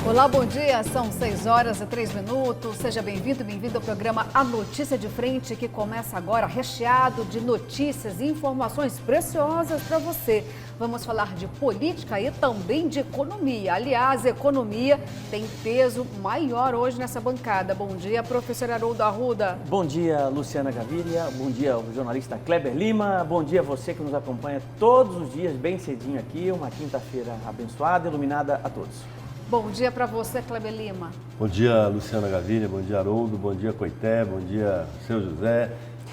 Olá, bom dia. São 6h03. Seja bem-vindo, bem-vindo ao programa A Notícia de Frente, que começa agora recheado de notícias e informações preciosas para você. Vamos falar de política e também de economia. Aliás, economia tem peso maior hoje nessa bancada. Bom dia, professor Haroldo Arruda. Bom dia, Luciana Gaviria. Bom dia, ao jornalista Kleber Lima. Bom dia a você que nos acompanha todos os dias, bem cedinho aqui. Uma quinta-feira abençoada, iluminada a todos. Bom dia para você, Kleber Lima. Bom dia, Luciana Gaviria. Bom dia, Haroldo. Bom dia, Coité. Bom dia, seu José,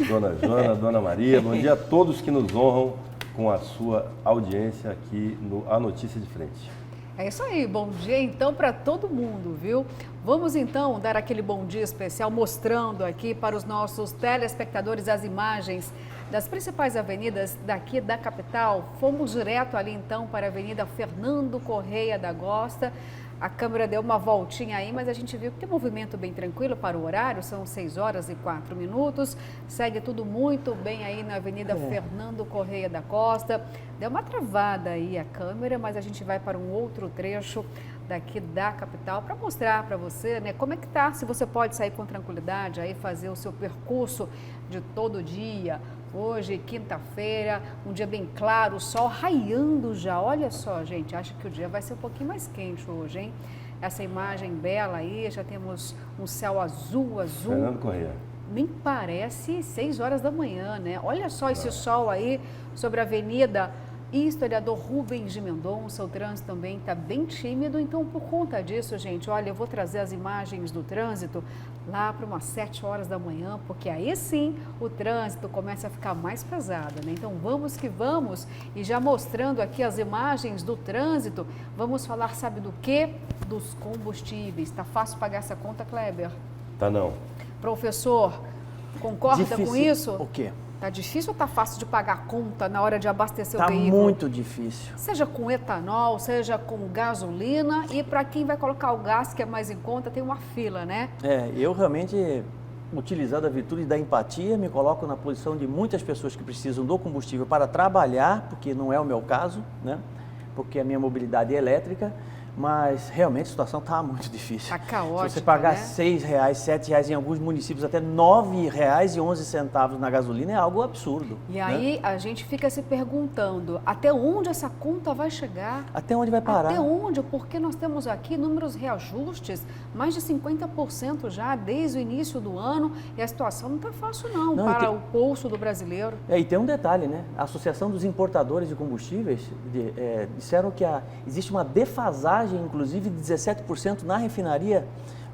dona Joana, dona Maria. Bom dia a todos que nos honram com a sua audiência aqui no A Notícia de Frente. É isso aí, bom dia então para todo mundo, viu? Vamos então dar aquele bom dia especial mostrando aqui para os nossos telespectadores as imagens das principais avenidas daqui da capital. Fomos direto ali então para a Avenida Fernando Correia da Costa. A câmera deu uma voltinha aí, mas a gente viu que tem movimento bem tranquilo para o horário, são 6h04. Segue tudo muito bem aí na Avenida Fernando Correia da Costa. Deu uma travada aí a câmera, mas a gente vai para um outro trecho daqui da capital para mostrar para você, né, como é que tá, se você pode sair com tranquilidade aí, fazer o seu percurso de todo dia. Hoje, quinta-feira, um dia bem claro, o sol raiando já. Olha só, gente, acho que o dia vai ser um pouquinho mais quente hoje, hein? Essa imagem bela aí, já temos um céu azul. Fernando Correia. Nem parece 6 horas da manhã, né? Olha só esse sol aí sobre a avenida. E historiador Rubens de Mendonça, o trânsito também está bem tímido, então por conta disso, gente, olha, eu vou trazer as imagens do trânsito lá para umas 7 horas da manhã, porque aí sim o trânsito começa a ficar mais pesado, né? Então vamos que vamos, e já mostrando aqui as imagens do trânsito, vamos falar, sabe do quê? Dos combustíveis. Tá fácil pagar essa conta, Kleber? Tá não. Professor, concorda Difícil. com isso? O quê? Tá difícil ou tá fácil de pagar a conta na hora de abastecer o Tá veículo? muito difícil. Seja com etanol, seja com gasolina, e para quem vai colocar o gás, que é mais em conta, tem uma fila, né? Eu realmente, utilizando a virtude da empatia, me coloco na posição de muitas pessoas que precisam do combustível para trabalhar, porque não é o meu caso, né? Porque a minha mobilidade é elétrica. Mas realmente a situação está muito difícil. Está caótica, se você pagar né? R$6, R$7 em alguns municípios, até R$9,11 na gasolina, é algo absurdo. E aí a gente fica se perguntando, até onde essa conta vai chegar? Até onde vai parar? Até onde? Porque nós temos aqui números reajustes, mais de 50% já desde o início do ano, e a situação não está fácil não para o bolso do brasileiro. E tem um detalhe, né? A Associação dos Importadores de Combustíveis disseram que existe uma defasagem, inclusive de 17% na refinaria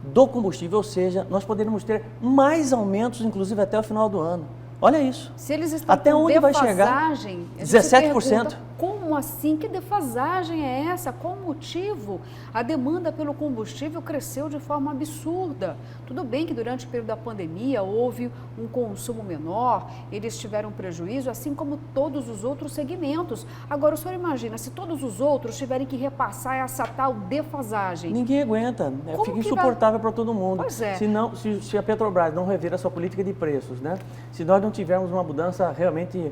do combustível, ou seja, nós poderíamos ter mais aumentos, inclusive até o final do ano. Olha isso. Se eles estão até com onde defasagem, vai chegar? 17%. Como assim? Que defasagem é essa? Qual o motivo? A demanda pelo combustível cresceu de forma absurda. Tudo bem que durante o período da pandemia houve um consumo menor, eles tiveram prejuízo, assim como todos os outros segmentos. Agora, o senhor imagina, se todos os outros tiverem que repassar essa tal defasagem. Ninguém aguenta, fica insuportável para todo mundo. Pois é. Se a Petrobras não rever a sua política de preços, né? Se nós não tivermos uma mudança realmente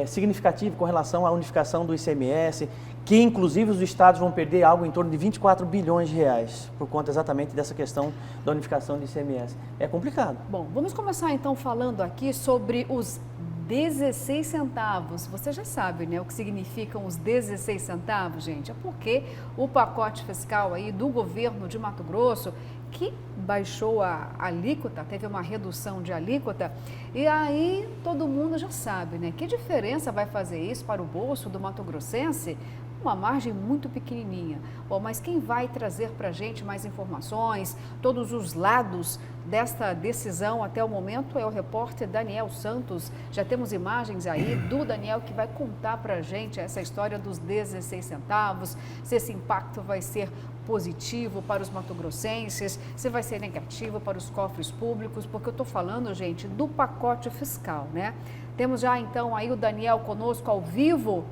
significativa com relação à unificação do ICMS, que inclusive os estados vão perder algo em torno de R$24 bilhões por conta exatamente dessa questão da unificação do ICMS. É complicado. Bom, vamos começar então falando aqui sobre os 16 centavos. Você já sabe, né, o que significam os 16 centavos, gente? É porque o pacote fiscal aí do governo de Mato Grosso, que baixou a alíquota, teve uma redução de alíquota, e aí todo mundo já sabe, né? Que diferença vai fazer isso para o bolso do mato-grossense? Uma margem muito pequenininha. Bom, mas quem vai trazer para a gente mais informações, todos os lados desta decisão até o momento é o repórter Daniel Santos. Já temos imagens aí do Daniel que vai contar para a gente essa história dos 16 centavos, se esse impacto vai ser positivo para os mato-grossenses, se vai ser negativo para os cofres públicos, porque eu estou falando, gente, do pacote fiscal, né? Temos já então aí o Daniel conosco ao vivo.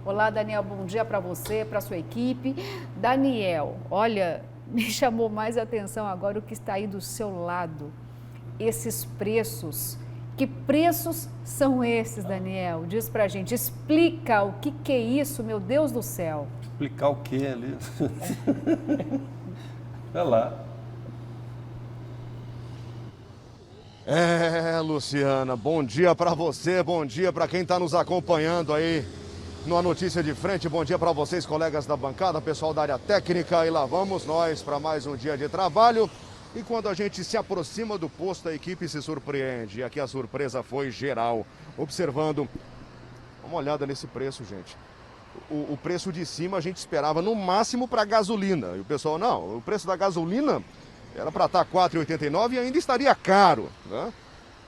Olá, Daniel, bom dia para você, para a sua equipe. Daniel, olha, me chamou mais a atenção agora o que está aí do seu lado, esses preços. Que preços são esses, Daniel? Diz pra gente, explica o que é isso, meu Deus do céu. Explicar o que ali? Olha lá. Luciana, bom dia para você, bom dia para quem está nos acompanhando aí no Notícia de Frente, bom dia para vocês, colegas da bancada, pessoal da área técnica, e lá vamos nós para mais um dia de trabalho. E quando a gente se aproxima do posto, a equipe se surpreende, e aqui a surpresa foi geral, observando, uma olhada nesse preço, gente. O preço de cima a gente esperava no máximo para gasolina, e o pessoal, não, o preço da gasolina era para estar R$ 4,89 e ainda estaria caro, né?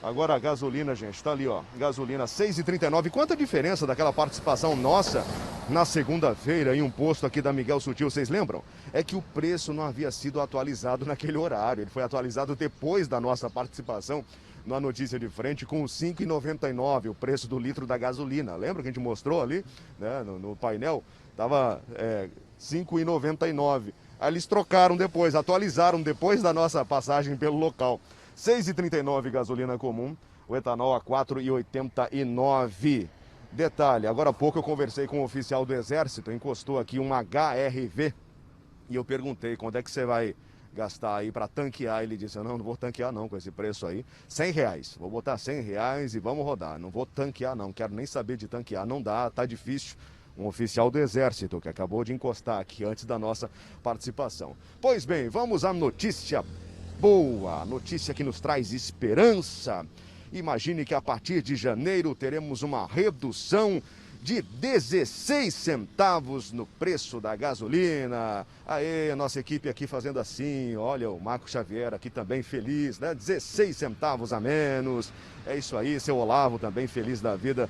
Agora a gasolina, gente, está ali, ó, gasolina R$ 6,39. Quanta diferença daquela participação nossa na segunda-feira em um posto aqui da Miguel Sutil, vocês lembram? É que o preço não havia sido atualizado naquele horário, ele foi atualizado depois da nossa participação na Notícia de Frente com R$ 5,99, o preço do litro da gasolina. Lembra que a gente mostrou ali, né, no painel? Estava R$ 5,99. Aí eles trocaram depois, atualizaram depois da nossa passagem pelo local. R$ 6,39 gasolina comum, o etanol a R$ 4,89. Detalhe, agora há pouco eu conversei com um oficial do Exército, encostou aqui um HRV e eu perguntei quando é que você vai gastar aí para tanquear. Ele disse, não vou tanquear não com esse preço aí, R$100, vou botar R$100 e vamos rodar, não vou tanquear não, quero nem saber de tanquear, não dá, tá difícil. Um oficial do Exército que acabou de encostar aqui antes da nossa participação. Pois bem, vamos à notícia boa, notícia que nos traz esperança. Imagine que a partir de janeiro teremos uma redução de 16 centavos no preço da gasolina. Aê, a nossa equipe aqui fazendo assim, olha o Marco Xavier aqui também feliz, né? 16 centavos a menos. É isso aí, seu Olavo também feliz da vida,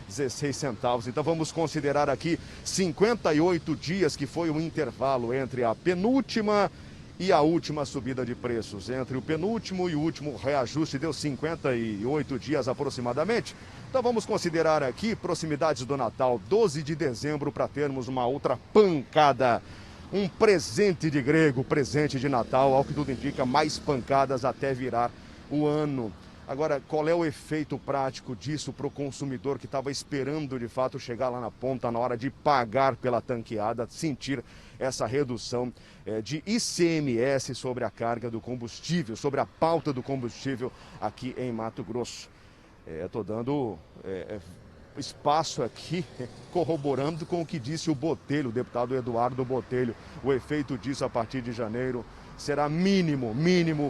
16 centavos. Então vamos considerar aqui 58 dias que foi o intervalo entre a penúltima e a última subida de preços. Entre o penúltimo e o último reajuste deu 58 dias aproximadamente. Então vamos considerar aqui proximidades do Natal, 12 de dezembro, para termos uma outra pancada. Um presente de grego, presente de Natal, ao que tudo indica, mais pancadas até virar o ano. Agora, qual é o efeito prático disso para o consumidor que estava esperando de fato chegar lá na ponta na hora de pagar pela tanqueada, sentir essa redução de ICMS sobre a carga do combustível, sobre a pauta do combustível aqui em Mato Grosso? Estou dando espaço aqui, corroborando com o que disse o Botelho, o deputado Eduardo Botelho. O efeito disso a partir de janeiro será mínimo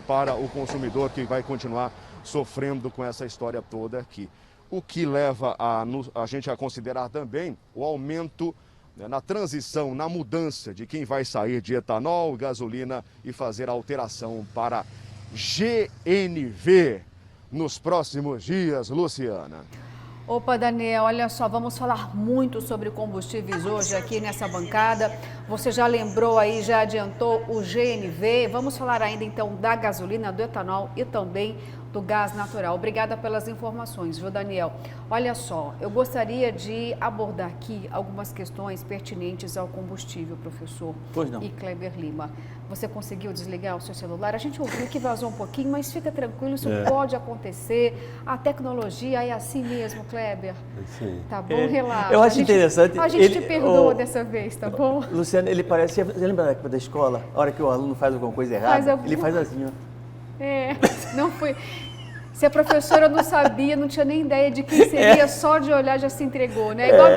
para o consumidor, que vai continuar sofrendo com essa história toda aqui. O que leva a gente a considerar também o aumento, né, na transição, na mudança de quem vai sair de etanol, gasolina e fazer a alteração para GNV nos próximos dias, Luciana. Opa, Daniel, olha só, vamos falar muito sobre combustíveis hoje aqui nessa bancada. Você já lembrou aí, já adiantou o GNV. Vamos falar ainda então da gasolina, do etanol e também do gás natural. Obrigada pelas informações, viu, Daniel? Olha só, eu gostaria de abordar aqui algumas questões pertinentes ao combustível, professor. Pois não. E Kleber Lima. Você conseguiu desligar o seu celular? A gente ouviu que vazou um pouquinho, mas fica tranquilo, isso pode acontecer. A tecnologia é assim mesmo, Kleber. Sim. Tá bom, relaxa. Eu acho interessante. A gente te perdoa dessa vez, tá bom? Luciano, ele parece... Você lembra da época da escola? A hora que o aluno faz alguma coisa errada, ele faz assim, ó. Não foi... Se a professora não sabia, não tinha nem ideia de quem seria, só de olhar já se entregou, né? É igual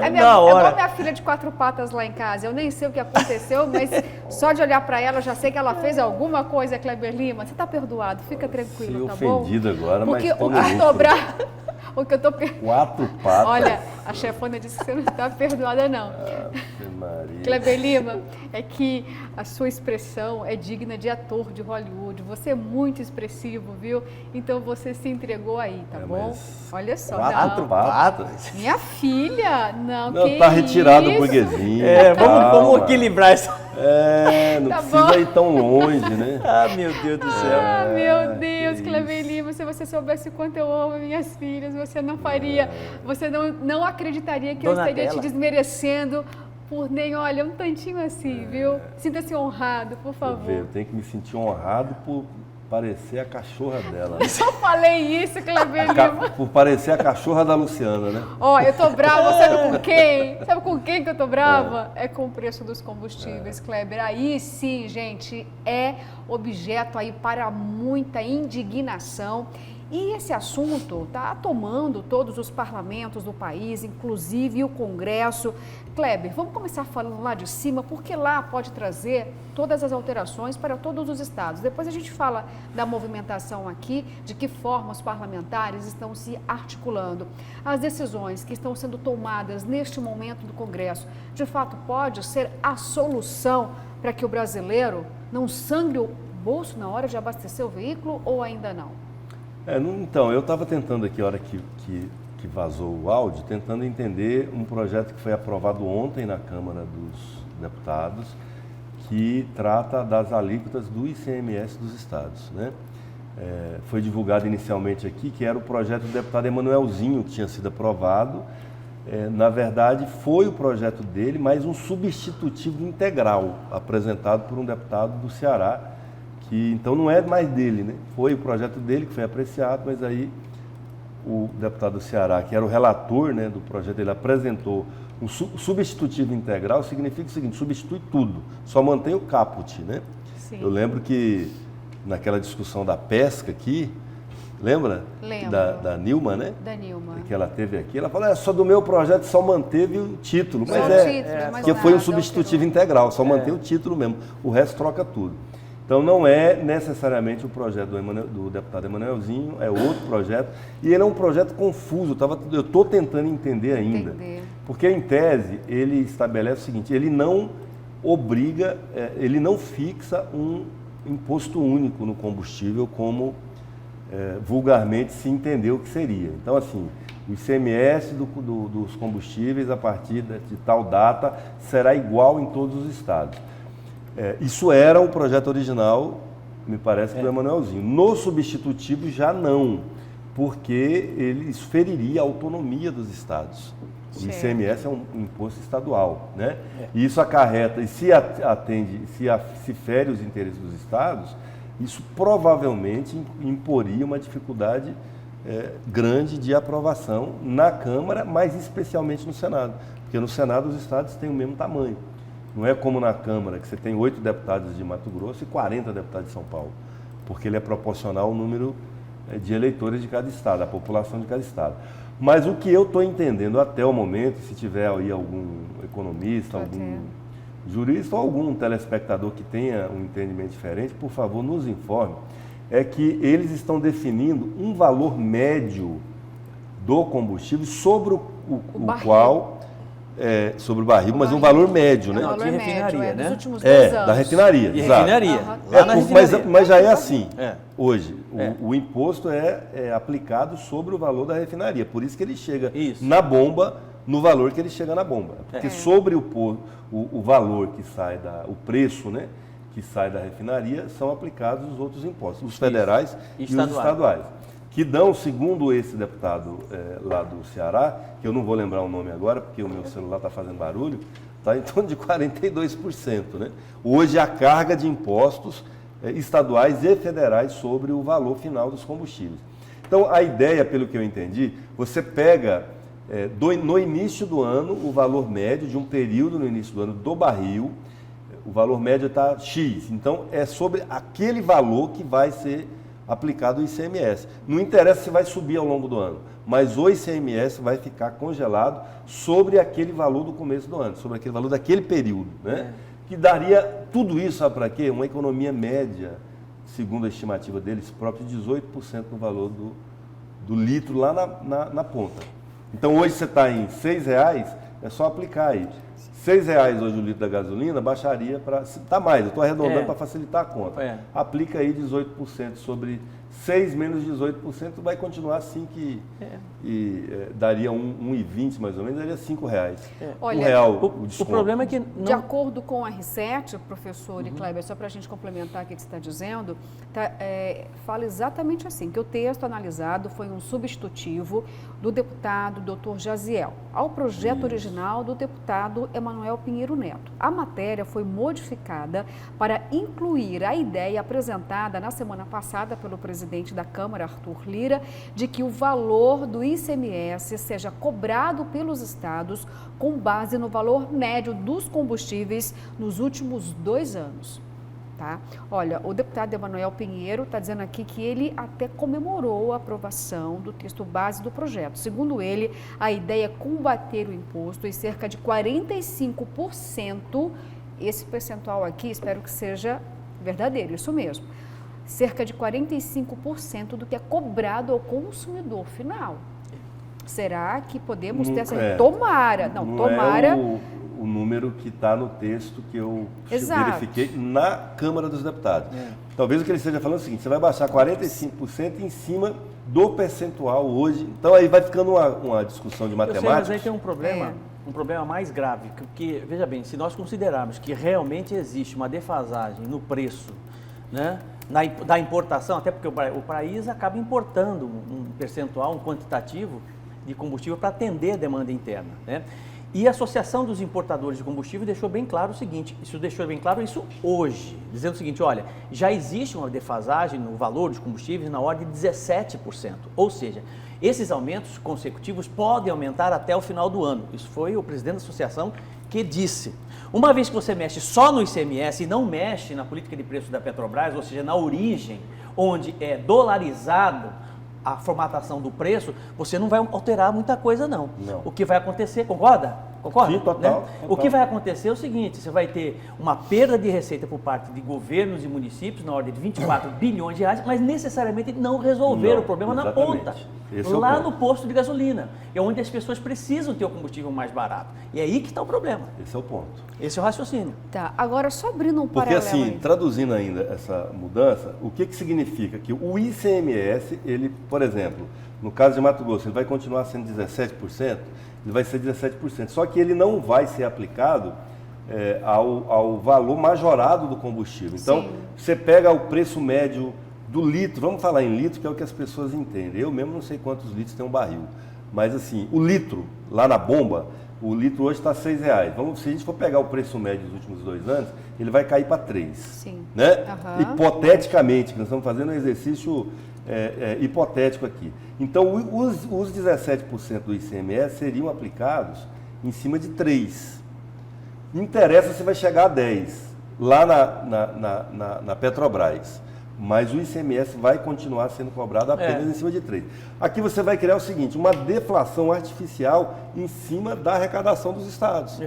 minha filha de 4 patas lá em casa. Eu nem sei o que aconteceu, mas só de olhar para ela, eu já sei que ela fez alguma coisa, Kleber Lima. Você tá perdoado, fica tranquilo, tá bom? Ofendido agora, porque mas o que eu tô 4 patas. Olha, a chefona disse que você não está perdoada, não. Maria. Kleber Lima, é que a sua expressão é digna de ator de Hollywood. Você é muito expressivo, viu? Então você se entregou aí, tá bom? Olha só. 4 patas? Minha filha, não, Não, que tá retirado isso? o burguesinho. Vamos equilibrar isso. Não Tá precisa bom. ir tão longe, né? Ah, meu Deus do céu. Ah, meu Deus, que Kleber isso. Lima, se você soubesse o quanto eu amo minhas filhas, você não faria, você não acreditaria que eu estaria te Donatella. desmerecendo por nem, olha, um tantinho assim, viu? Sinta-se honrado, por favor. Eu tenho que me sentir honrado parecer a cachorra dela. Eu só falei isso, Kleber Lima. Por parecer a cachorra da Luciana, né? Ó, eu tô brava, sabe com quem? Sabe com quem que eu tô brava? É com o preço dos combustíveis, Kleber. Aí sim, gente, é objeto aí para muita indignação. E esse assunto está tomando todos os parlamentos do país, inclusive o Congresso. Kleber, vamos começar falando lá de cima, porque lá pode trazer todas as alterações para todos os estados. Depois a gente fala da movimentação aqui, de que forma os parlamentares estão se articulando. As decisões que estão sendo tomadas neste momento do Congresso, de fato, pode ser a solução para que o brasileiro não sangre o bolso na hora de abastecer o veículo ou ainda não? Então, eu estava tentando aqui, a hora que vazou o áudio, tentando entender um projeto que foi aprovado ontem na Câmara dos Deputados, que trata das alíquotas do ICMS dos estados, né? Foi divulgado inicialmente aqui que era o projeto do deputado Emanuelzinho, que tinha sido aprovado. Na verdade, foi o projeto dele, mas um substitutivo integral, apresentado por um deputado do Ceará, que então não é mais dele, né? Foi o projeto dele que foi apreciado, mas aí o deputado do Ceará, que era o relator, né, do projeto, ele apresentou um substitutivo integral, significa o seguinte, substitui tudo, só mantém o caput, né? Sim. Eu lembro que naquela discussão da pesca aqui, lembra? Lembro. Da Nilma, né? Da Nilma. Que ela teve aqui, ela falou, só do meu projeto só manteve o título, mas porque foi um substitutivo integral, só mantém o título mesmo, o resto troca tudo. Então não é necessariamente o projeto do deputado Emanuelzinho, é outro projeto, e ele é um projeto confuso, eu estou tentando entender ainda, porque em tese ele estabelece o seguinte, ele não obriga, ele não fixa um imposto único no combustível como vulgarmente se entendeu que seria. Então assim, o ICMS dos combustíveis a partir de tal data será igual em todos os estados. Isso era o projeto original, me parece, do Emanuelzinho. No substitutivo já não, porque isso feriria a autonomia dos estados. O ICMS é um imposto estadual, né? E isso acarreta, e se fere os interesses dos estados, isso provavelmente imporia uma dificuldade grande de aprovação na Câmara, mas especialmente no Senado, porque no Senado os estados têm o mesmo tamanho. Não é como na Câmara, que você tem 8 deputados de Mato Grosso e 40 deputados de São Paulo, porque ele é proporcional ao número de eleitores de cada estado, a população de cada estado. Mas o que eu estou entendendo até o momento, se tiver aí algum economista, algum jurista ou algum telespectador que tenha um entendimento diferente, por favor, nos informe, é que eles estão definindo um valor médio do combustível sobre o qual... sobre o barril, mas um valor médio, né? Valor de refinaria, dos né? últimos 2 anos. Da refinaria, De exato. refinaria. Lá na refinaria. Mas já é assim, hoje. É. O imposto é aplicado sobre o valor da refinaria, por isso que ele chega Isso. na bomba, no valor que ele chega na bomba. Porque sobre o valor que sai o preço, né, que sai da refinaria, são aplicados os outros impostos, os federais e os estaduais. Que dão, segundo esse deputado lá do Ceará, que eu não vou lembrar o nome agora, porque o meu celular está fazendo barulho, está em torno de 42%. Né? Hoje a carga de impostos estaduais e federais sobre o valor final dos combustíveis. Então a ideia, pelo que eu entendi, você pega no início do ano o valor médio de um período no início do ano do barril, o valor médio está X, então é sobre aquele valor que vai ser aplicado o ICMS. Não interessa se vai subir ao longo do ano, mas o ICMS vai ficar congelado sobre aquele valor do começo do ano, sobre aquele valor daquele período, né? Que daria tudo isso, sabe para quê? Uma economia média, segundo a estimativa deles próprios, de 18% no valor do litro lá na ponta. Então hoje você está em R$6, é só aplicar aí. R$6 hoje o litro da gasolina, baixaria para... Está mais, eu estou arredondando para facilitar a conta. Aplica aí 18% sobre 6 menos 18% vai continuar assim daria 1,20 mais ou menos, daria R$5. Olha, R$1 o O desconto. problema é que De acordo com a R7, professor e Kleber, só para a gente complementar o que você está dizendo, fala exatamente assim, que o texto analisado foi um substitutivo do deputado Dr. Jaziel ao projeto original do deputado Emanuel Pinheiro Neto. A matéria foi modificada para incluir a ideia apresentada na semana passada pelo presidente da Câmara, Arthur Lira, de que o valor do ICMS seja cobrado pelos estados com base no valor médio dos combustíveis nos últimos 2 anos. Tá? Olha, o deputado Emanuel Pinheiro está dizendo aqui que ele até comemorou a aprovação do texto base do projeto. Segundo ele, a ideia é combater o imposto em cerca de 45%. Esse percentual aqui, espero que seja verdadeiro, isso mesmo. Cerca de 45% do que é cobrado ao consumidor final. Será que podemos ter essa... Tomara, tomara... É o número que está no texto que eu verifiquei na Câmara dos Deputados. Talvez o que ele esteja falando é o seguinte, você vai baixar 45% em cima do percentual hoje. Então aí vai ficando uma discussão de matemática. Mas aí tem um problema mais grave, porque, veja bem, se nós considerarmos que realmente existe uma defasagem no preço, né, da importação, até porque o país acaba importando um percentual, um quantitativo de combustível para atender a demanda interna, né? E a Associação dos Importadores de Combustível deixou bem claro o seguinte, isso hoje, dizendo o seguinte, olha, já existe uma defasagem no valor dos combustíveis na ordem de 17%, ou seja, esses aumentos consecutivos podem aumentar até o final do ano. Isso foi o presidente da associação que disse. Uma vez que você mexe só no ICMS e não mexe na política de preço da Petrobras, ou seja, na origem, onde é dolarizado a formatação do preço, você não vai alterar muita coisa não. O que vai acontecer, concorda? Sim, total. O que vai acontecer é o seguinte, você vai ter uma perda de receita por parte de governos e municípios na ordem de 24 bilhões de reais, mas necessariamente não resolver o problema na ponta. Lá no posto de gasolina, é onde as pessoas precisam ter o combustível mais barato. E é aí que está o problema. Esse é o ponto. Esse é o raciocínio. Tá, agora só abrindo um Porque paralelo assim, traduzindo ainda essa mudança, o que significa? Que o ICMS, ele, por exemplo, no caso de Mato Grosso, ele vai continuar sendo 17%, ele vai ser 17%, só que ele não vai ser aplicado ao valor majorado do combustível. Então, você pega o preço médio do litro, vamos falar em litro, que é o que as pessoas entendem. Eu mesmo não sei quantos litros tem um barril, mas assim, o litro, lá na bomba, o litro hoje está R$6. Se a gente for pegar o preço médio dos últimos 2 anos, ele vai cair para 3. Sim. Né? Hipoteticamente, nós estamos fazendo um exercício hipotético aqui. Então, os 17% do ICMS seriam aplicados em cima de 3. Não interessa se vai chegar a 10, lá na Petrobras. Mas o ICMS vai continuar sendo cobrado apenas em cima de 3. Aqui você vai criar o seguinte, uma deflação artificial em cima da arrecadação dos estados.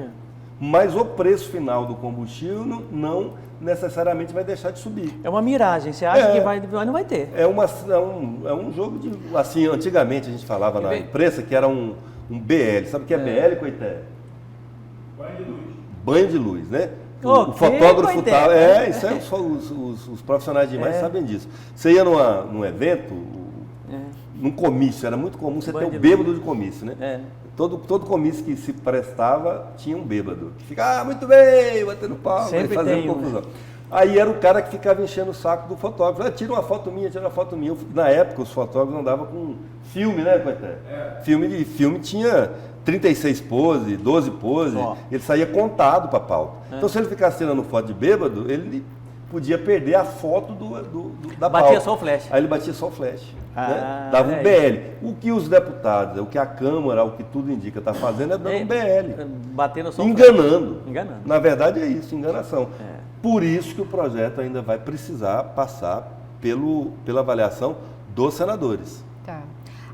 Mas o preço final do combustível não necessariamente vai deixar de subir. É uma miragem, você acha que vai, não vai ter. É um jogo de... Assim, antigamente a gente falava na imprensa que era um BL. Sabe o que é BL, Coité? Banho de luz. Banho de luz, né? O fotógrafo tal, isso aí os profissionais de imagem sabem disso. Você ia num evento, num comício, era muito comum você ter um bêbado de comício, né? Todo comício que se prestava tinha um bêbado. Que fica, muito bem, batendo palma, fazendo confusão. Aí era o cara que ficava enchendo o saco do fotógrafo. Tira uma foto minha, tira uma foto minha. Na época, os fotógrafos andavam com filme, né, Coité? Filme tinha 36 poses, 12 poses, ele saía contado para a pauta. Então, se ele ficasse tirando foto de bêbado, ele podia perder a foto da pauta. Batia só o flash. Aí ele batia só o flash. Né? Dava um BL. O que os deputados, o que a Câmara, o que tudo indica, está fazendo é dando um BL. Batendo só enganando. Enganando. Na verdade é isso, enganação. Por isso que o projeto ainda vai precisar passar pela avaliação dos senadores. Tá.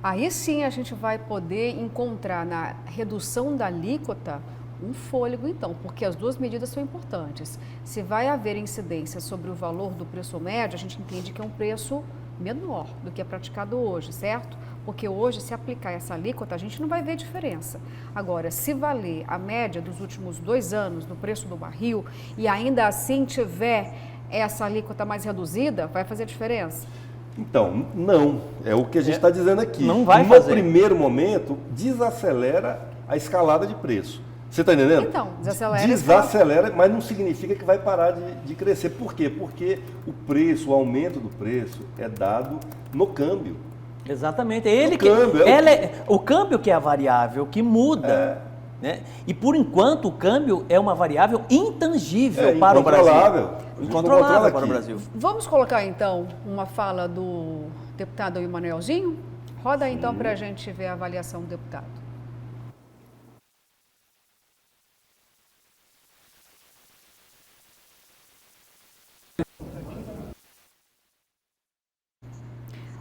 Aí sim a gente vai poder encontrar na redução da alíquota um fôlego, então, porque as duas medidas são importantes. Se vai haver incidência sobre o valor do preço médio, a gente entende que é um preço menor do que é praticado hoje, certo? Porque hoje, se aplicar essa alíquota, a gente não vai ver diferença. Agora, se valer a média dos últimos 2 anos do preço do barril e ainda assim tiver essa alíquota mais reduzida, vai fazer diferença? Então, não. É o que a gente está dizendo aqui. Não vai no fazer. primeiro momento, desacelera a escalada de preço. Você está entendendo? Então, desacelera. Desacelera, mas não significa que vai parar de crescer. Por quê? Porque o aumento do preço é dado no câmbio. Exatamente. Ele câmbio, o câmbio que é a variável que muda. Né? E por enquanto o câmbio é uma variável intangível para o Brasil. Incontrolável para o Brasil. Vamos colocar então uma fala do deputado Emanuelzinho? Roda então para a gente ver a avaliação do deputado.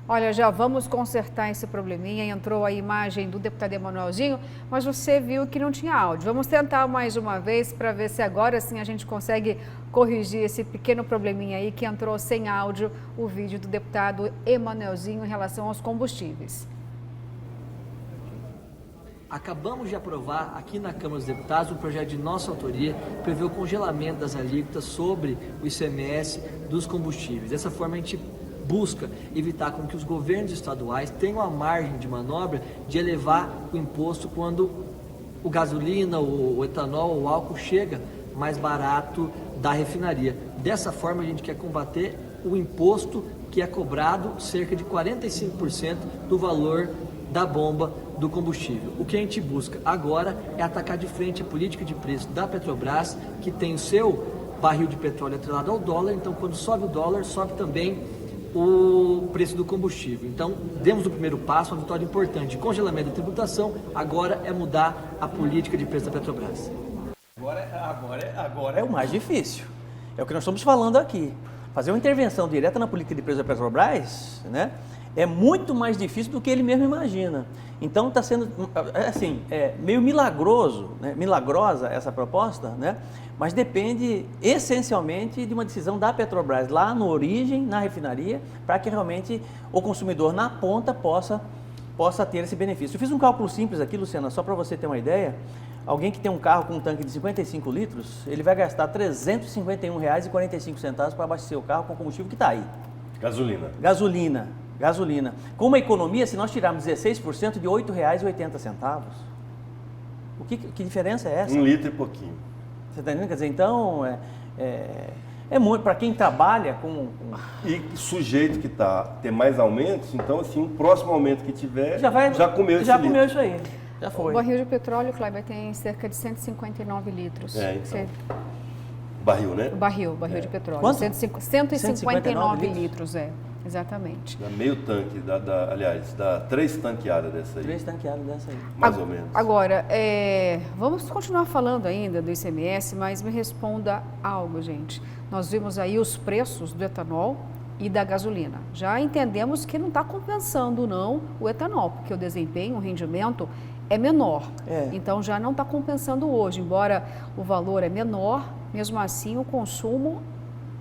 Olha, já vamos consertar esse probleminha. Entrou a imagem do deputado Emanuelzinho, mas você viu que não tinha áudio. Vamos tentar mais uma vez para ver se agora sim a gente consegue corrigir esse pequeno probleminha aí que entrou sem áudio o vídeo do deputado Emanuelzinho em relação aos combustíveis. Acabamos de aprovar aqui na Câmara dos Deputados um projeto de nossa autoria que prevê o congelamento das alíquotas sobre o ICMS dos combustíveis. Dessa forma a gente busca evitar com que os governos estaduais tenham a margem de manobra de elevar o imposto quando o gasolina, o etanol, o álcool chega mais barato da refinaria. Dessa forma a gente quer combater o imposto que é cobrado cerca de 45% do valor da bomba do combustível. O que a gente busca agora é atacar de frente a política de preço da Petrobras, que tem o seu barril de petróleo atrelado ao dólar, então quando sobe o dólar, sobe também o preço do combustível. Então, demos o primeiro passo, uma vitória importante. Congelamento da tributação, agora é mudar a política de preço da Petrobras. Agora é o mais difícil. É o que nós estamos falando aqui. Fazer uma intervenção direta na política de preço da Petrobras, né, é muito mais difícil do que ele mesmo imagina. Então, está sendo, assim, meio milagroso, né, milagrosa essa proposta, né, mas depende essencialmente de uma decisão da Petrobras lá no origem, na refinaria, para que realmente o consumidor na ponta possa ter esse benefício. Eu fiz um cálculo simples aqui, Luciana, só para você ter uma ideia. Alguém que tem um carro com um tanque de 55 litros, ele vai gastar R$ 351,45 para abastecer o carro com combustível que está aí. Gasolina. Com uma economia, se nós tirarmos 16%, de R$ 8,80. Que diferença é essa? 1 litro e pouquinho. Você está entendendo? Quer dizer, então, é muito, para quem trabalha com... E sujeito que tem mais aumentos, então, assim, o próximo aumento que tiver, já comeu esse Já litro. comeu isso aí, já foi. O barril de petróleo, Kleber, tem cerca de 159 litros. Então. Barril, né? Barril de petróleo. Quanto? 159 litros, exatamente. Dá meio tanque, dá 3 tanqueadas dessa aí. 3 tanqueadas dessa aí. Mais ou menos. Agora, vamos continuar falando ainda do ICMS, mas me responda algo, gente. Nós vimos aí os preços do etanol e da gasolina. Já entendemos que não está compensando, não, o etanol, porque o desempenho, o rendimento é menor. Então, já não está compensando hoje. Embora o valor é menor, mesmo assim, o consumo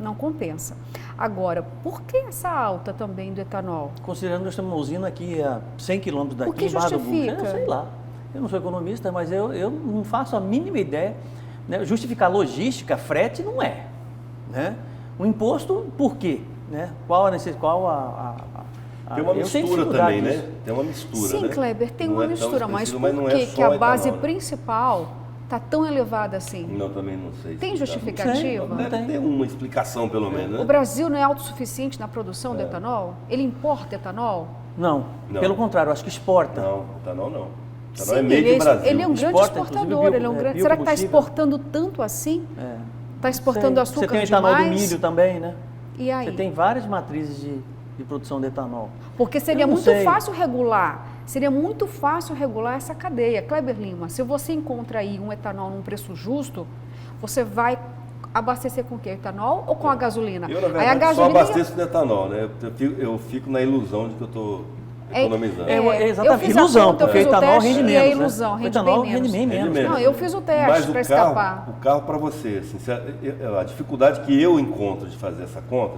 não compensa. Agora, por que essa alta também do etanol? Considerando que nós temos uma usina aqui a 100 quilômetros daqui, O que em Barra do justifica? Eu sei lá. Eu não sou economista, mas eu não faço a mínima ideia. Né? Justificar logística, frete, não é. Né? O imposto, por quê? Né? Qual a necessidade? Tem uma mistura também, né? Tem uma mistura, Sim, né? Kleber, tem Não uma é tão mistura, mas expressivo, por não é que só que a etanol, base né? principal está tão elevada assim? Não, também não sei. Tem explicar. justificativa? Não deve ter uma explicação, pelo menos, né? O Brasil não é autossuficiente na produção do etanol? Ele importa etanol? Não, pelo contrário, eu acho que exporta. Não, etanol não. Sim, Etanol é made in Brasil. ele é um grande Exporta, exportador. inclusive, Será que está biocombustível. exportando tanto assim? Está exportando açúcar Você tem o etanol demais? do milho também, né? E aí? Você tem várias matrizes de produção de etanol. Porque seria Eu não muito sei. fácil regular. Seria muito fácil regular essa cadeia. Kleber Lima, se você encontra aí um etanol num preço justo, você vai abastecer com o quê? Etanol ou com a gasolina? Eu, na Aí verdade, a gasolina só abasteço com etanol, né? Eu fico na ilusão de que eu estou economizando. Exatamente, eu fiz a ilusão, conta, eu porque fiz o etanol teste rende e menos. é ilusão, né? O rende etanol bem rende menos. bem menos. Não, eu fiz o teste Mas para escapar. o carro para você, assim, a dificuldade que eu encontro de fazer essa conta,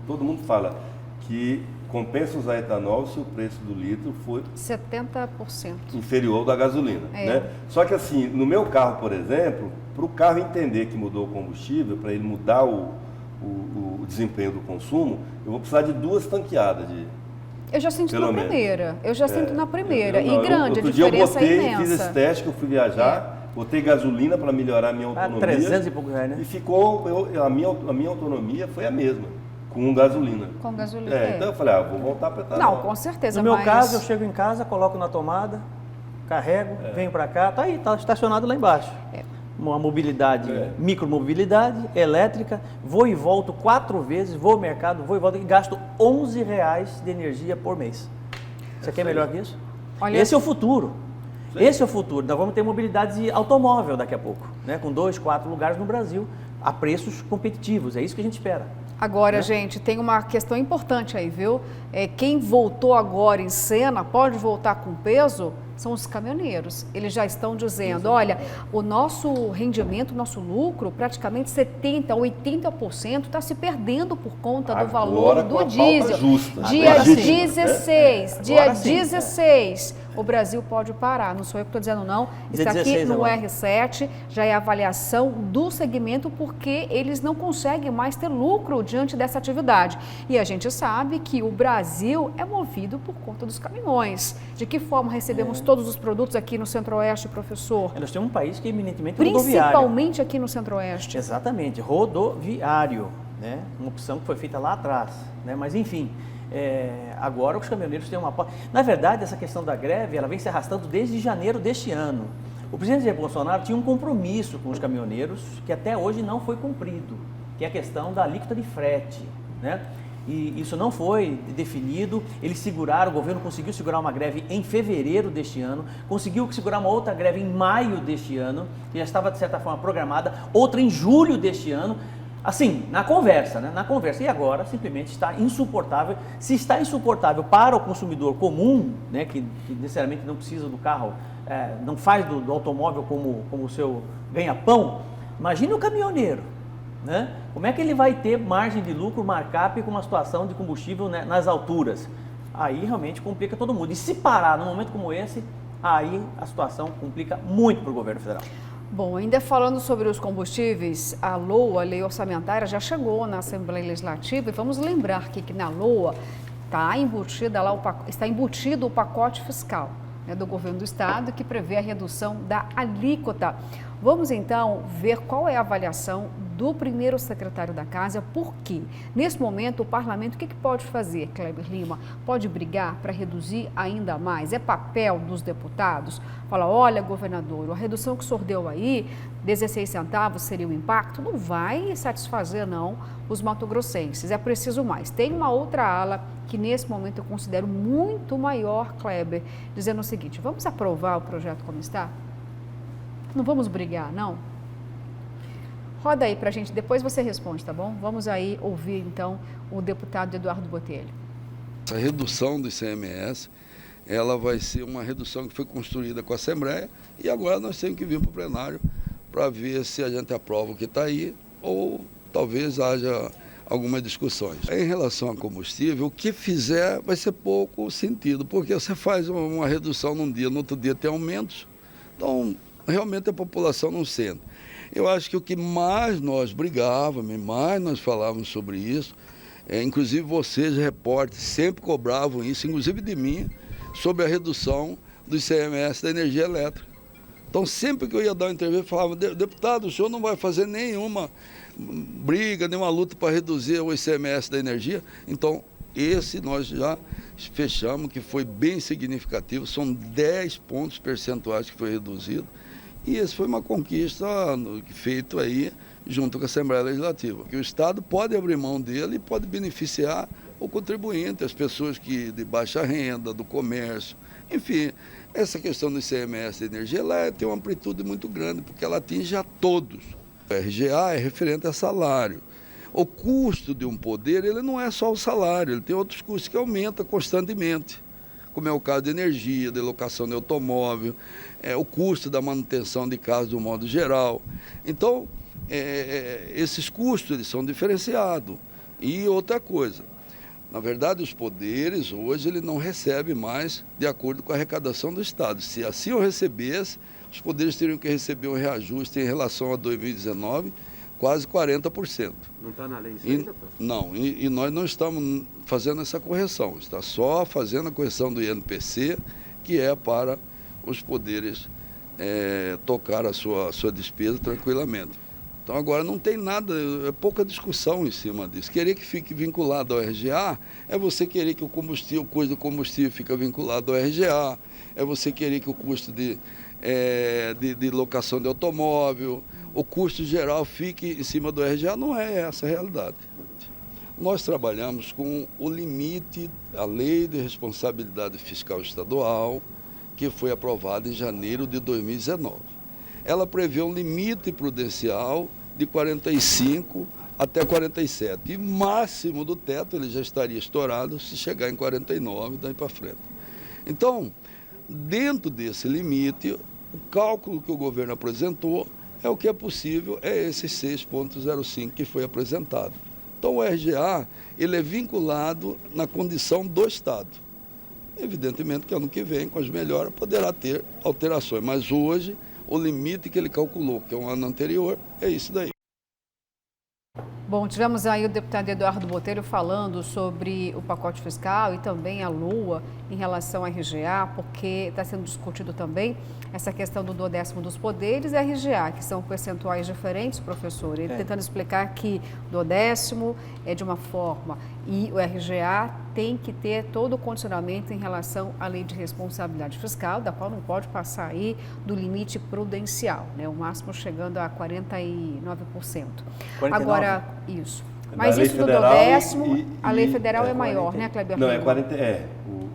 todo mundo fala que compensa usar etanol se o preço do litro for 70%. inferior ao da gasolina. Né? Só que assim, no meu carro, por exemplo, para o carro entender que mudou o combustível, para ele mudar o o desempenho do consumo, eu vou precisar de 2 tanqueadas de... Eu já sinto Pelo na menos. primeira. Eu já sinto na primeira. Não, E grande, a outro dia eu diferença botei, é imensa. fiz esse teste que eu fui viajar, botei gasolina para melhorar a minha autonomia. 300 e poucos reais, né? E ficou, a minha autonomia foi a mesma, com gasolina. Com gasolina. Então eu falei, vou voltar para etanol. Não, com certeza. No meu mas... caso, eu chego em casa, coloco na tomada, carrego, venho para cá, tá aí, tá estacionado lá embaixo. Uma mobilidade, micromobilidade, elétrica, vou e volto 4 vezes, vou ao mercado, vou e volto e gasto R$11 de energia por mês. Você quer melhor que isso? Olha, esse é o futuro. Esse é o futuro. Nós vamos ter mobilidade de automóvel daqui a pouco, né? Com 2, 4 lugares no Brasil, a preços competitivos. É isso que a gente espera. Agora, gente, tem uma questão importante aí, viu? Quem voltou agora em cena, pode voltar com peso, são os caminhoneiros. Eles já estão dizendo, olha, o nosso rendimento, o nosso lucro, praticamente 70%, 80% está se perdendo por conta do valor do diesel. Dia 16, dia 16, o Brasil pode parar. Não sou eu que estou dizendo não, está aqui no R7, já é a avaliação do segmento, porque eles não conseguem mais ter lucro diante dessa atividade. E a gente sabe que o Brasil é movido por conta dos caminhões. De que forma recebemos todos os produtos aqui no Centro-Oeste, professor? Nós temos um país que é eminentemente rodoviário. Principalmente aqui no Centro-Oeste. Exatamente, rodoviário, né? Uma opção que foi feita lá atrás, né? Mas enfim, agora os caminhoneiros têm uma... Na verdade, essa questão da greve, ela vem se arrastando desde janeiro deste ano. O presidente Jair Bolsonaro tinha um compromisso com os caminhoneiros que até hoje não foi cumprido, que é a questão da alíquota de frete, né? E isso não foi definido, eles seguraram, o governo conseguiu segurar uma greve em fevereiro deste ano, conseguiu segurar uma outra greve em maio deste ano, que já estava de certa forma programada, outra em julho deste ano, assim, na conversa, né? Na conversa. E agora simplesmente está insuportável. Se está insuportável para o consumidor comum, né, que necessariamente não precisa do carro, não faz do automóvel como o seu ganha-pão, imagine o caminhoneiro, né? Como é que ele vai ter margem de lucro, markup com uma situação de combustível, né, nas alturas? Aí realmente complica todo mundo. E se parar num momento como esse, aí a situação complica muito para o governo federal. Bom, ainda falando sobre os combustíveis, a LOA, a Lei Orçamentária, já chegou na Assembleia Legislativa e vamos lembrar que na LOA está embutido o pacote fiscal, né, do governo do estado, que prevê a redução da alíquota. Vamos então ver qual é a avaliação do primeiro secretário da Casa, porque nesse momento o parlamento o que pode fazer, Kleber Lima? Pode brigar para reduzir ainda mais? É papel dos deputados? Fala, olha governador, a redução que o senhor deu aí, 16 centavos seria o impacto? Não vai satisfazer não os mato-grossenses, é preciso mais. Tem uma outra ala que nesse momento eu considero muito maior, Kleber, dizendo o seguinte, vamos aprovar o projeto como está? Não vamos brigar, não? Roda aí pra gente, depois você responde, tá bom? Vamos aí ouvir, então, o deputado Eduardo Botelho. Essa redução do ICMS, ela vai ser uma redução que foi construída com a Assembleia e agora nós temos que vir para o plenário para ver se a gente aprova o que está aí ou talvez haja algumas discussões. Em relação a combustível, o que fizer vai ser pouco sentido, porque você faz uma redução num dia, no outro dia tem aumentos, então realmente a população não sente. Eu acho que o que mais nós brigávamos, mais nós falávamos sobre isso, inclusive vocês, repórteres, sempre cobravam isso, inclusive de mim, sobre a redução do ICMS da energia elétrica. Então, sempre que eu ia dar uma entrevista, eu falava, deputado, o senhor não vai fazer nenhuma briga, nenhuma luta para reduzir o ICMS da energia? Então, esse nós já fechamos, que foi bem significativo, são 10 pontos percentuais que foi reduzido. E essa foi uma conquista feita aí junto com a Assembleia Legislativa. Que o Estado pode abrir mão dele e pode beneficiar o contribuinte, as pessoas de baixa renda, do comércio. Enfim, essa questão do ICMS da energia ela tem uma amplitude muito grande, porque ela atinge a todos. O RGA é referente a salário. O custo de um poder, ele não é só o salário, ele tem outros custos que aumentam constantemente, como é o caso de energia, de locação de automóvel, o custo da manutenção de casa de um modo geral. Então, esses custos eles são diferenciados. E outra coisa, na verdade os poderes hoje ele não recebem mais de acordo com a arrecadação do Estado. Se assim eu recebesse, os poderes teriam que receber um reajuste em relação a 2019, quase 40%. Não está na lei isso aí, doutor? Não, e nós não estamos fazendo essa correção, está só fazendo a correção do INPC, que é para os poderes tocar a sua despesa tranquilamente. Então agora não tem nada, é pouca discussão em cima disso. Querer que fique vinculado ao RGA é você querer que o custo do combustível fique vinculado ao RGA, é você querer que o custo de locação de automóvel, o custo geral fique em cima do RGA, não é essa a realidade. Nós trabalhamos com o limite, a Lei de Responsabilidade Fiscal Estadual, que foi aprovada em janeiro de 2019. Ela prevê um limite prudencial de 45 até 47. E máximo do teto ele já estaria estourado se chegar em 49 daí para frente. Então, dentro desse limite, o cálculo que o governo apresentou é o que é possível, é esse 6,05 que foi apresentado. Então, o RGA ele é vinculado na condição do Estado. Evidentemente que ano que vem, com as melhoras, poderá ter alterações, mas hoje o limite que ele calculou, que é um ano anterior, é isso daí. Bom, tivemos aí o deputado Eduardo Botelho falando sobre o pacote fiscal e também a LOA em relação à RGA, porque está sendo discutido também essa questão do 12º dos poderes e a RGA, que são percentuais diferentes, professor. Ele tentando explicar que o 12º é de uma forma e o RGA tem que ter todo o condicionamento em relação à lei de responsabilidade fiscal, da qual não pode passar aí do limite prudencial, né? O máximo chegando a 49%. 49%. Agora, isso. Mas lei isso do federal 12º, a lei federal é maior, 40, né, Kleber? Não, é 40,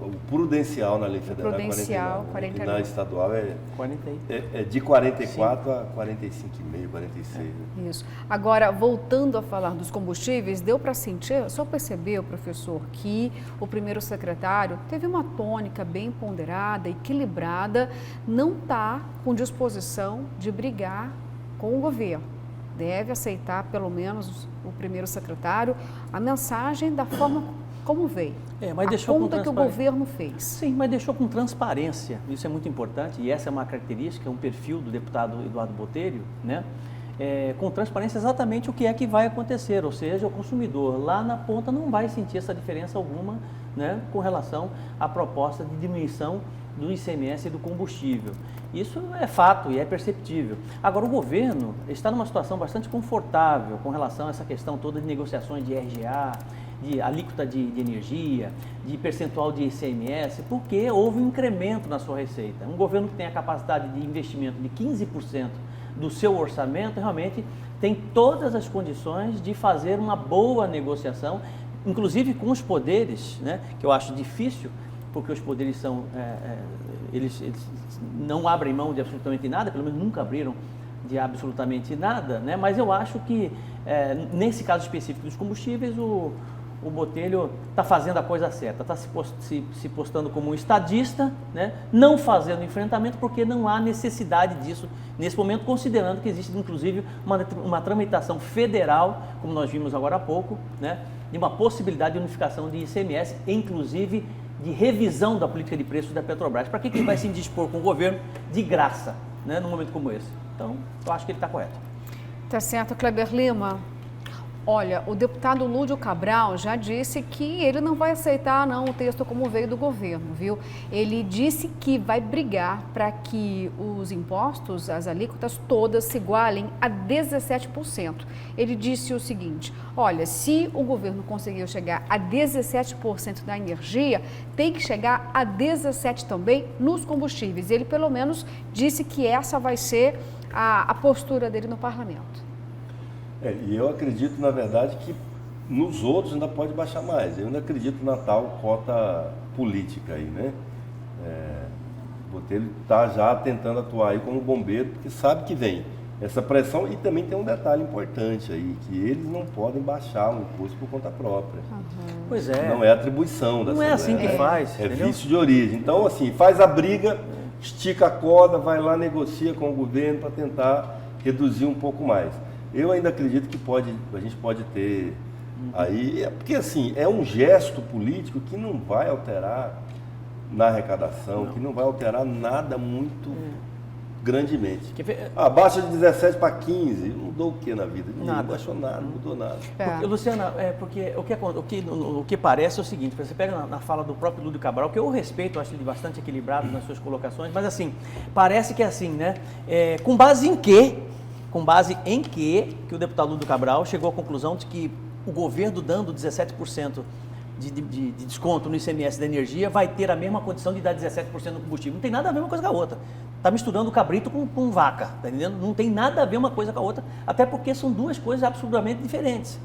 o prudencial na lei federal prudencial, é 49. 49. E na estadual é 40. é de 44 a 45,5, 46. Né? Isso. Agora, voltando a falar dos combustíveis, deu para sentir, só percebeu, professor, que o primeiro secretário teve uma tônica bem ponderada, equilibrada, não está com disposição de brigar com o governo. Deve aceitar, pelo menos o primeiro secretário, a mensagem da forma como veio. Mas deixou a conta que o governo fez. Sim, mas deixou com transparência. Isso é muito importante e essa é uma característica, um perfil do deputado Eduardo Botelho, né? Com transparência exatamente o que é que vai acontecer, ou seja, o consumidor lá na ponta não vai sentir essa diferença alguma, né, com relação à proposta de diminuição do ICMS e do combustível. Isso é fato e é perceptível. Agora, o governo está numa situação bastante confortável com relação a essa questão toda de negociações de RGA, de alíquota de energia, de percentual de ICMS, porque houve um incremento na sua receita. Um governo que tem a capacidade de investimento de 15% do seu orçamento, realmente tem todas as condições de fazer uma boa negociação, inclusive com os poderes, né, que eu acho difícil, porque os poderes são, eles não abrem mão de absolutamente nada, pelo menos nunca abriram de absolutamente nada, né? Mas eu acho que, nesse caso específico dos combustíveis, o Botelho está fazendo a coisa certa, está se postando como um estadista, né? Não fazendo enfrentamento, porque não há necessidade disso nesse momento, considerando que existe, inclusive, uma tramitação federal, como nós vimos agora há pouco, né? De uma possibilidade de unificação de ICMS, inclusive de revisão da política de preços da Petrobras. Para que ele vai se indispor com o governo de graça, né, num momento como esse? Então, eu acho que ele está correto. Tá certo, Kleber Lima. Olha, o deputado Lúdio Cabral já disse que ele não vai aceitar não o texto como veio do governo, viu? Ele disse que vai brigar para que os impostos, as alíquotas todas se igualem a 17%. Ele disse o seguinte: olha, se o governo conseguiu chegar a 17% da energia, tem que chegar a 17% também nos combustíveis. Ele pelo menos disse que essa vai ser a postura dele no parlamento. E eu acredito, na verdade, que nos outros ainda pode baixar mais. Eu ainda acredito na tal cota política aí, né? O Botelho está já tentando atuar aí como bombeiro, porque sabe que vem essa pressão. E também tem um detalhe importante aí, que eles não podem baixar o imposto por conta própria. Pois é. Não é atribuição da Não é assim que faz, É entendeu? vício de origem. Então, assim, faz a briga, estica a corda, vai lá, negocia com o governo para tentar reduzir um pouco mais. Eu ainda acredito que a gente pode ter aí, porque assim, é um gesto político que não vai alterar na arrecadação, que não vai alterar nada muito grandemente. Quer ver? Baixa de 17 para 15, mudou o que na vida? Ninguém Nada. baixou nada, não mudou nada. Porque, Luciana, porque o que parece é o seguinte, você pega na fala do próprio Lúdio Cabral, que eu respeito, eu acho ele bastante equilibrado nas suas colocações, mas assim, parece que é assim, né? Com base em que o deputado Lúdio Cabral chegou à conclusão de que o governo dando 17% de desconto no ICMS da energia vai ter a mesma condição de dar 17% no combustível. Não tem nada a ver uma coisa com a outra. Está misturando cabrito com vaca, tá entendendo? Não tem nada a ver uma coisa com a outra, até porque são duas coisas absolutamente diferentes,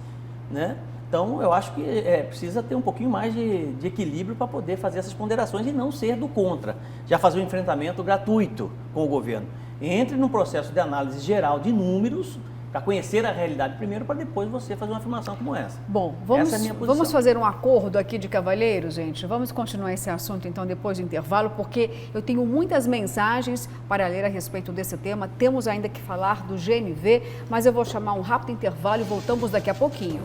né? Então, eu acho que precisa ter um pouquinho mais de equilíbrio para poder fazer essas ponderações e não ser do contra, já fazer um enfrentamento gratuito com o governo. Entre num processo de análise geral de números, para conhecer a realidade primeiro, para depois você fazer uma afirmação como essa. Bom, Essa é a minha posição. vamos fazer um acordo aqui de cavalheiros, gente? Vamos continuar esse assunto, então, depois do intervalo, porque eu tenho muitas mensagens para ler a respeito desse tema. Temos ainda que falar do GNV, mas eu vou chamar um rápido intervalo e voltamos daqui a pouquinho.